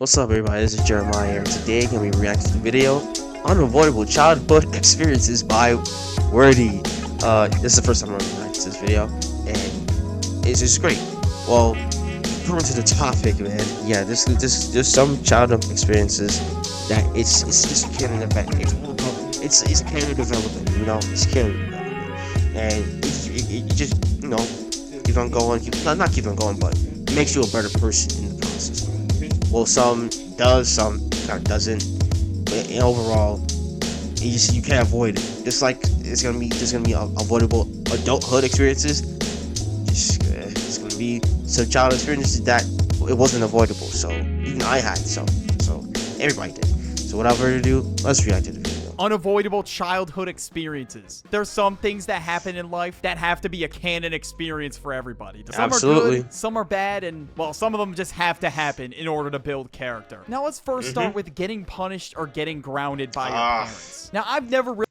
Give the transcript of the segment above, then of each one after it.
What's up, everybody? This is Jeremiah, and today I'm going to be reacting to the video Unavoidable Childhood Experiences by Wordy. This is the first time I'm reacting to this video, and it's just great. Well, according to the topic, man, yeah, there's some childhood experiences that it's just canon development. It's canon development, you know, it's canon development, and it just, you know, keep on going, not keep on going, but it makes you a better person in the process. Well, some does, some kind of doesn't, but overall, you can't avoid it. Just like there's gonna be avoidable adulthood experiences. It's gonna be some child experiences that it wasn't avoidable. So even I had some. So everybody did. So without further ado, let's react to the video. Unavoidable childhood experiences. There's some things that happen in life that have to be a canon experience for everybody. Some Absolutely. are good, some are bad, and, well, some of them just have to happen in order to build character. Now, let's first start with getting punished or getting grounded by your parents. Now, I've never really...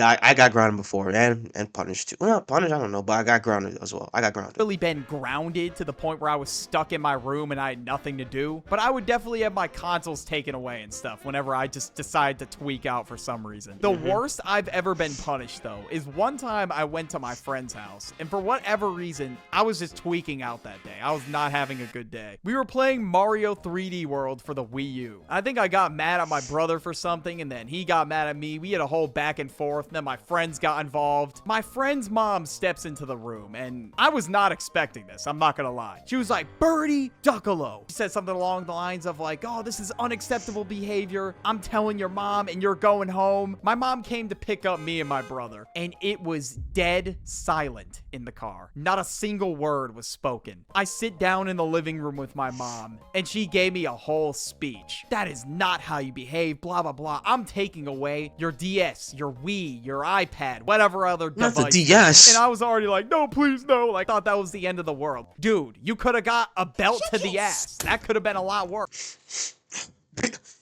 I got grounded before, and punished too. Well, not punished, I don't know, but I got grounded as well. I got grounded. Really been grounded to the point where I was stuck in my room and I had nothing to do, but I would definitely have my consoles taken away and stuff whenever I just decide to tweak out for some reason. The worst I've ever been punished, though, is one time I went to my friend's house, and for whatever reason, I was just tweaking out that day. I was not having a good day. We were playing Mario 3D World for the Wii U. I think I got mad at my brother for something, and then he got mad at me. We had a whole back and forth. And then my friends got involved. My friend's mom steps into the room, and I was not expecting this. I'm not gonna lie. She was like, "Birdie Duckalo." She said something along the lines of like, "Oh, this is unacceptable behavior. I'm telling your mom, and you're going home." My mom came to pick up me and my brother, and it was dead silent in the car. Not a single word was spoken. I sit down in the living room with my mom, and she gave me a whole speech. "That is not how you behave, blah, blah, blah. I'm taking away your DS, your Wii, your iPad, whatever other device." Not the DS. And I was already like, "No, please, no." Like, I thought that was the end of the world. Dude, you could have got a belt to the ass. That could have been a lot worse.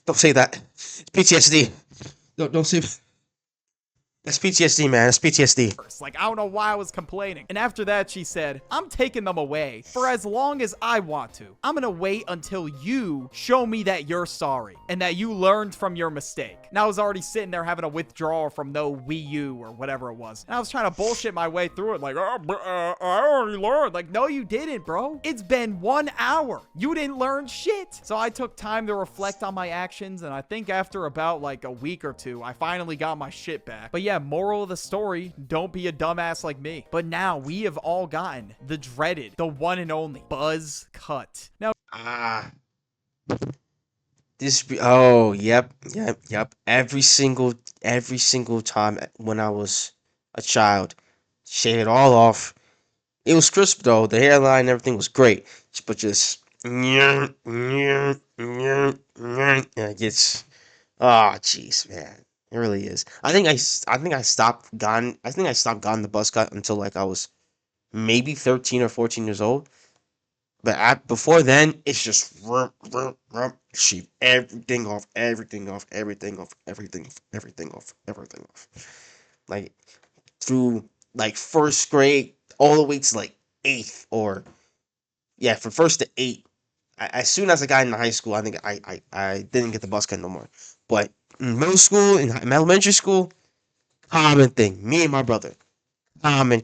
Don't say that. It's PTSD. Don't say. That's PTSD, man. It's PTSD. Like, I don't know why I was complaining. And after that, she said, "I'm taking them away for as long as I want to. I'm gonna wait until you show me that you're sorry and that you learned from your mistake." And I was already sitting there having a withdrawal from no Wii U or whatever it was. And I was trying to bullshit my way through it like, I already learned. Like, no, you didn't, bro. It's been 1 hour. You didn't learn shit. So I took time to reflect on my actions. And I think after about like a week or two, I finally got my shit back. But yeah, moral of the story, don't be a dumbass like me. But now we have all gotten the dreaded, the one and only buzz cut. Now, Yep. Every single time when I was a child, shave it all off. It was crisp though. The hairline and everything was great, but just yeah, it gets. Oh, jeez, man. It really is. I think I stopped gotten the buzz cut until like I was maybe 13 or 14 years old. But before then, it's just shave everything off. Like through like first grade all the way to like 8th, or yeah, from 1st to 8th. As soon as I got into high school, I think I didn't get the buzz cut no more. But in middle school, in elementary school, common thing. Me and my brother, common.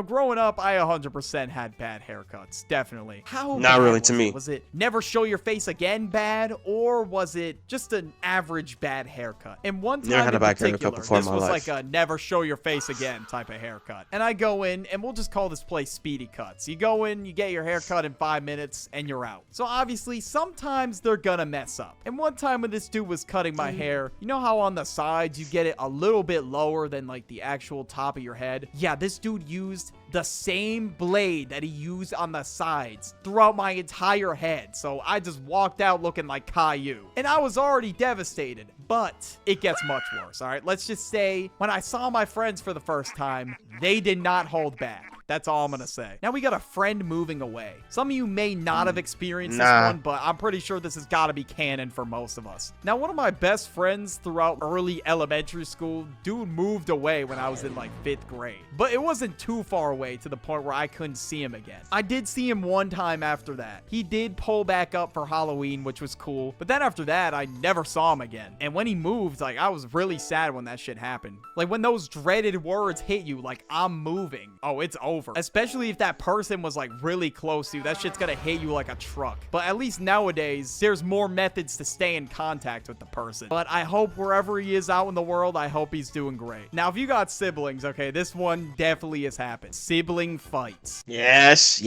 growing up, I 100% had bad haircuts. Definitely. How Not bad really was to it? me. Was it never show your face again bad, or was it just an average bad haircut? And one time Never had a in bad haircut particular, before in this my was life. like a never show your face again type of haircut. And I go in, and we'll just call this place Speedy Cuts. You go in, you get your haircut in 5 minutes, and you're out. So obviously, sometimes they're gonna mess up. And one time when this dude was cutting my hair, you know how on the sides you get it a little bit lower than like the actual top of your head? Yeah, this dude used the same blade that he used on the sides throughout my entire head. So I just walked out looking like Caillou. And I was already devastated, but it gets much worse, all right? Let's just say when I saw my friends for the first time, they did not hold back. That's all I'm gonna say. Now we got a friend moving away. Some of you may not have experienced this one, but I'm pretty sure this has got to be canon for most of us. Now, one of my best friends throughout early elementary school, dude moved away when I was in like 5th grade. But it wasn't too far away to the point where I couldn't see him again. I did see him one time after that. He did pull back up for Halloween, which was cool. But then after that, I never saw him again. And when he moved, like, I was really sad when that shit happened. Like, when those dreaded words hit you, like, I'm moving. Oh, it's over. Especially if that person was, like, really close to you. That shit's gonna hit you like a truck. But at least nowadays, there's more methods to stay in contact with the person. But I hope wherever he is out in the world, I hope he's doing great. Now, if you got siblings, okay, this one definitely has happened. Sibling fights. Yes.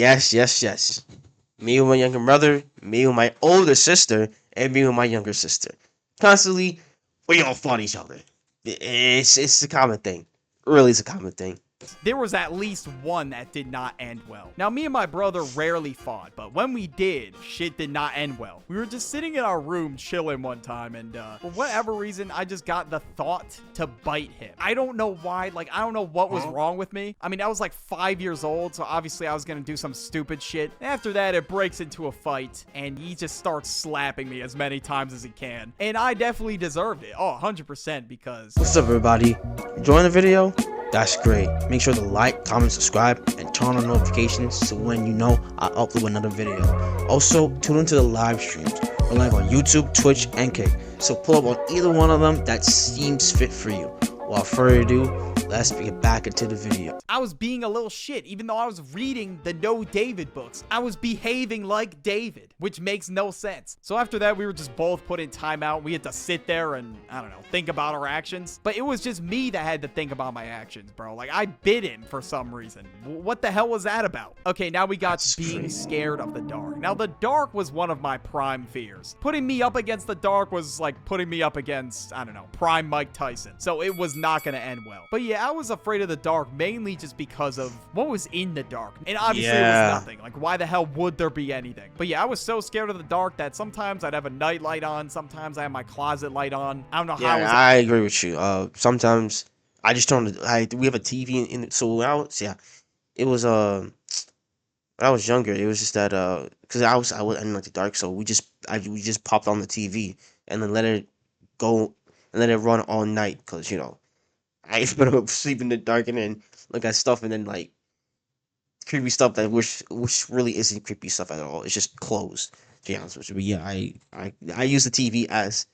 Me with my younger brother, me with my older sister, and me with my younger sister. Constantly, we all fought each other. It's a common thing. Really, it's a common thing. There was at least one that did not end well. Now, me and my brother rarely fought, but when we did, shit did not end well. We were just sitting in our room chilling one time, and for whatever reason, I just got the thought to bite him. I don't know why. Like, I don't know what was wrong with me. I mean, I was like 5 years old, so obviously I was gonna do some stupid shit. After that, it breaks into a fight, and he just starts slapping me as many times as he can. And I definitely deserved it. Oh, 100%, because... What's up, everybody? Enjoying the video? That's great. Make sure to like, comment, subscribe, and turn on notifications so when you know I upload another video. Also, tune into the live streams. We're live on YouTube, Twitch, and Kick. So pull up on either one of them that seems fit for you. Without further ado, let's get back into the video. I was being a little shit, even though I was reading the No David books. I was behaving like David, which makes no sense. So after that, we were just both put in timeout. We had to sit there and, I don't know, think about our actions. But it was just me that had to think about my actions, bro. Like, I bit him for some reason. What the hell was that about? Okay, now we got being scared of the dark. Now, the dark was one of my prime fears. Putting me up against the dark was like putting me up against, I don't know, prime Mike Tyson. So it was not gonna end well. But yeah, I was afraid of the dark mainly just because of what was in the dark. And obviously it was nothing. Like, why the hell would there be anything? But yeah, I was so scared of the dark that sometimes I'd have a night light on, sometimes I have my closet light on. I don't know how. Yeah, I agree with you. Sometimes I just turn we have a TV in so when I was it was when I was younger, it was just that because I didn't like the dark, so we just popped on the TV and then let it go and let it run all night because I used to sleep in the dark and then look at stuff and then like creepy stuff that which really isn't creepy stuff at all. It's just closed. To be honest with you, but yeah, I use the TV as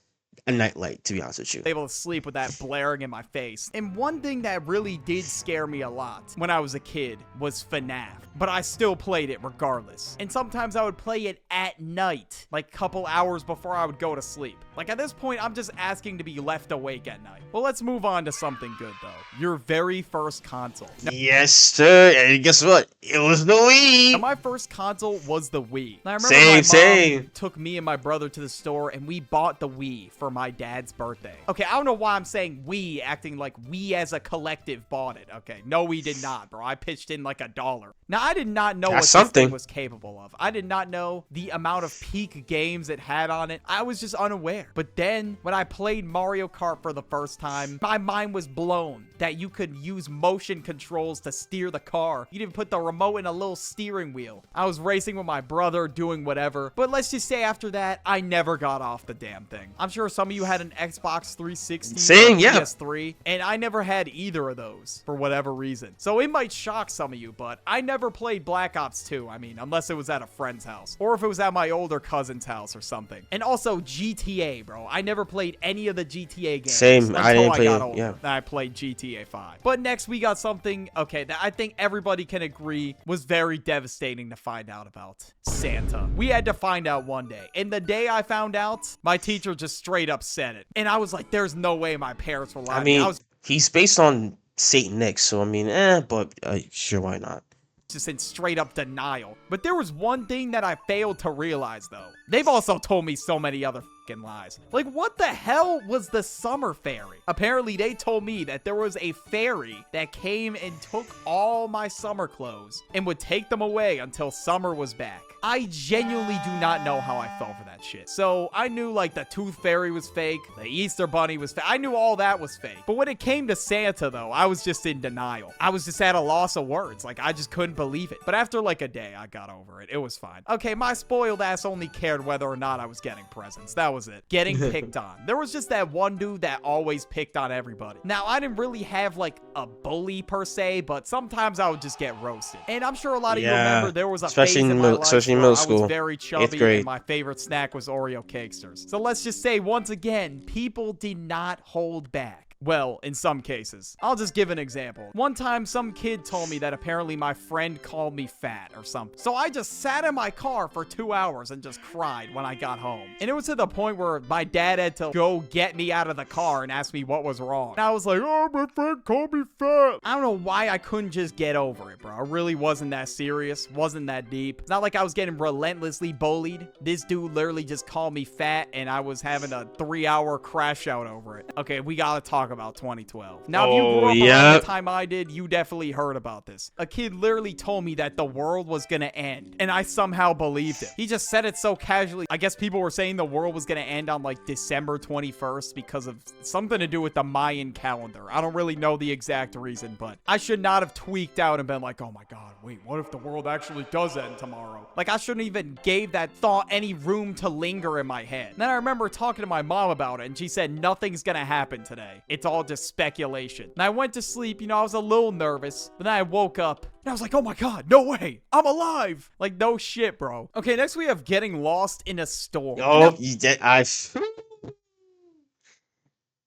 a nightlight, to be honest with you. Able to sleep with that blaring in my face. And one thing that really did scare me a lot when I was a kid was FNAF. But I still played it regardless. And sometimes I would play it at night, like a couple hours before I would go to sleep. Like, at this point, I'm just asking to be left awake at night. Well, let's move on to something good, though. Your very first console. Now, yes, sir. And guess what? It was the Wii. Now, my first console was the Wii. Now, I remember my mom took me and my brother to the store, and we bought the Wii for my dad's birthday. Okay, I don't know why I'm saying we, acting like we as a collective bought it. Okay, no, we did not, bro. I pitched in like $1. Now, I did not know what this thing was capable of. I did not know the amount of peak games it had on it. I was just unaware. But then, when I played Mario Kart for the first time, my mind was blown that you could use motion controls to steer the car. You didn't put the remote in a little steering wheel. I was racing with my brother, doing whatever. But let's just say after that, I never got off the damn thing. I'm sure some of you had an Xbox 360 or PS3, and I never had either of those for whatever reason. So it might shock some of you, but I never played Black Ops 2. I mean, unless it was at a friend's house, or if it was at my older cousin's house or something. And also GTA, bro. I never played any of the GTA games. Same. I didn't play it. Yeah. I played GTA 5. But next we got something, okay, that I think everybody can agree was very devastating to find out about. Santa. We had to find out one day. And the day I found out, my teacher just straight up said it. And I was like, there's no way my parents were lying. I mean, he's based on Saint Nick, so I mean, but sure, why not? Just in straight up denial. But there was one thing that I failed to realize, though. They've also told me so many other fucking lies. Like, what the hell was the summer fairy? Apparently, they told me that there was a fairy that came and took all my summer clothes and would take them away until summer was back. I genuinely do not know how I fell for that that shit. So I knew like the Tooth Fairy was fake, the Easter Bunny was fake. I knew all that was fake. But when it came to Santa though, I was just in denial. I was just at a loss of words. Like I just couldn't believe it. But after like a day, I got over it. It was fine. Okay, my spoiled ass only cared whether or not I was getting presents. That was it. Getting picked on. There was just that one dude that always picked on everybody. Now, I didn't really have like a bully per se, but sometimes I would just get roasted. And I'm sure a lot of you remember there was a phase in my life where I was very chubby and my favorite snack was Oreo Cakesters. So let's just say once again, people did not hold back. Well, in some cases. I'll just give an example. One time, some kid told me that apparently my friend called me fat or something. So I just sat in my car for 2 hours and just cried when I got home. And it was to the point where my dad had to go get me out of the car and ask me what was wrong. And I was like, oh, my friend called me fat. I don't know why I couldn't just get over it, bro. It really wasn't that serious. Wasn't that deep. It's not like I was getting relentlessly bullied. This dude literally just called me fat and I was having a 3-hour crash out over it. Okay, we gotta talk about 2012. Now, if you grew up around the time I did, you definitely heard about this. A kid literally told me that the world was gonna end, and I somehow believed it. He just said it so casually. I guess people were saying the world was gonna end on like December 21st because of something to do with the Mayan calendar. I don't really know the exact reason, but I should not have tweaked out and been like, oh my god, wait, what if the world actually does end tomorrow? Like, I shouldn't even gave that thought any room to linger in my head. And then I remember talking to my mom about it, and she said nothing's gonna happen today. It's all just speculation. And I went to sleep, you know, I was a little nervous, but then I woke up and I was like, oh my god, no way, I'm alive. Like, no shit, bro. Okay, next we have getting lost in a store. Oh, you did.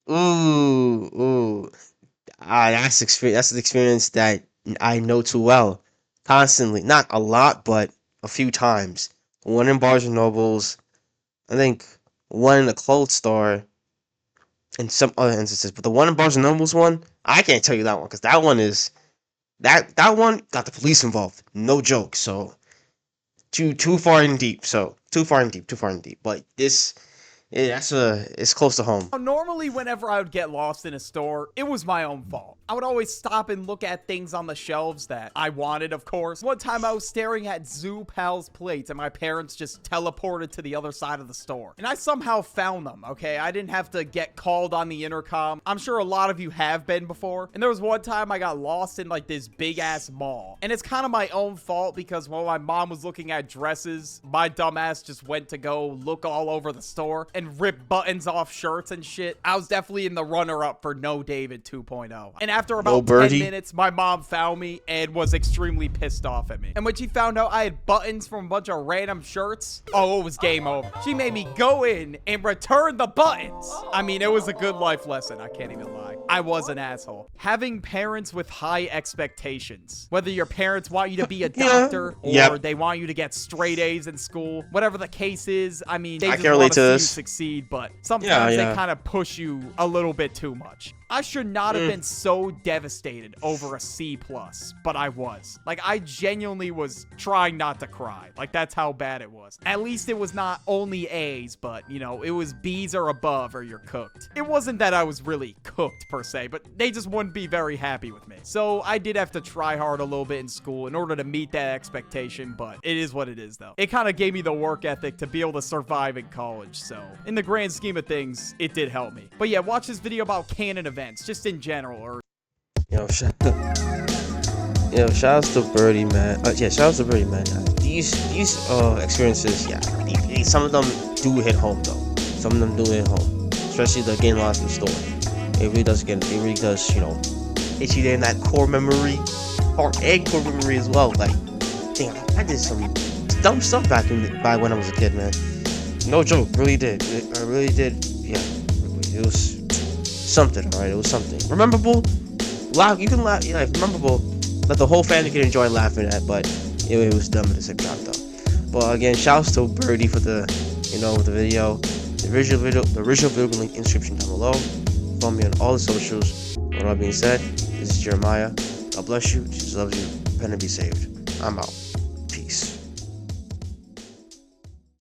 Ooh. That's an experience that I know too well. Constantly. Not a lot, but a few times. One in Barnes and Nobles. I think one in a clothes store. And some other instances, but the one in Barnes and Noble's one, I can't tell you that one because that one is that one got the police involved. No joke. So too far in deep. So too far in deep. But this, it's close to home. Normally, whenever I would get lost in a store, it was my own fault. I would always stop and look at things on the shelves that I wanted, of course. One time I was staring at Zoo Pals plates and my parents just teleported to the other side of the store. And I somehow found them, okay? I didn't have to get called on the intercom. I'm sure a lot of you have been before. And there was one time I got lost in like this big ass mall. And it's kind of my own fault because while my mom was looking at dresses, my dumbass just went to go look all over the store and rip buttons off shirts and shit. I was definitely in the runner-up for No David 2.0. And after about 10 minutes, my mom found me and was extremely pissed off at me. And when she found out I had buttons from a bunch of random shirts, oh, it was game over. She made me go in and return the buttons. I mean, it was a good life lesson. I can't even lie. I was an asshole. Having parents with high expectations. Whether your parents want you to be a doctor or they want you to get straight A's in school, whatever the case is, I mean, they just want to see you succeed, but sometimes they kind of push you a little bit too much. I should not have been so devastated over a C+, but I was. Like, I genuinely was trying not to cry. Like, that's how bad it was. At least it was not only A's, but, you know, it was B's or above or you're cooked. It wasn't that I was really cooked, per se, but they just wouldn't be very happy with me. So, I did have to try hard a little bit in school in order to meet that expectation, but it is what it is, though. It kind of gave me the work ethic to be able to survive in college, so in the grand scheme of things, it did help me. But yeah, watch this video about canon events, just in general, or shout outs to Birdie, man. Shout outs to Birdie, man. These experiences, some of them do hit home though. Some of them do hit home, especially the getting lost in the store. It really does, you know, hit you there in that core memory, and core memory as well. Like, dang, I did some dumb stuff back when I was a kid, man. No joke, really did. I really did. Yeah, it was something, alright? It was something. Rememberable? Laugh. You can laugh. Yeah, memorable that the whole family can enjoy laughing at, but it was dumb at the same time, though. But again, shouts to Birdie for the, the video. The original video link in the description down below. Follow me on all the socials. With all being said, this is Jeremiah. God bless you. Jesus loves you. Repent and be saved. I'm out.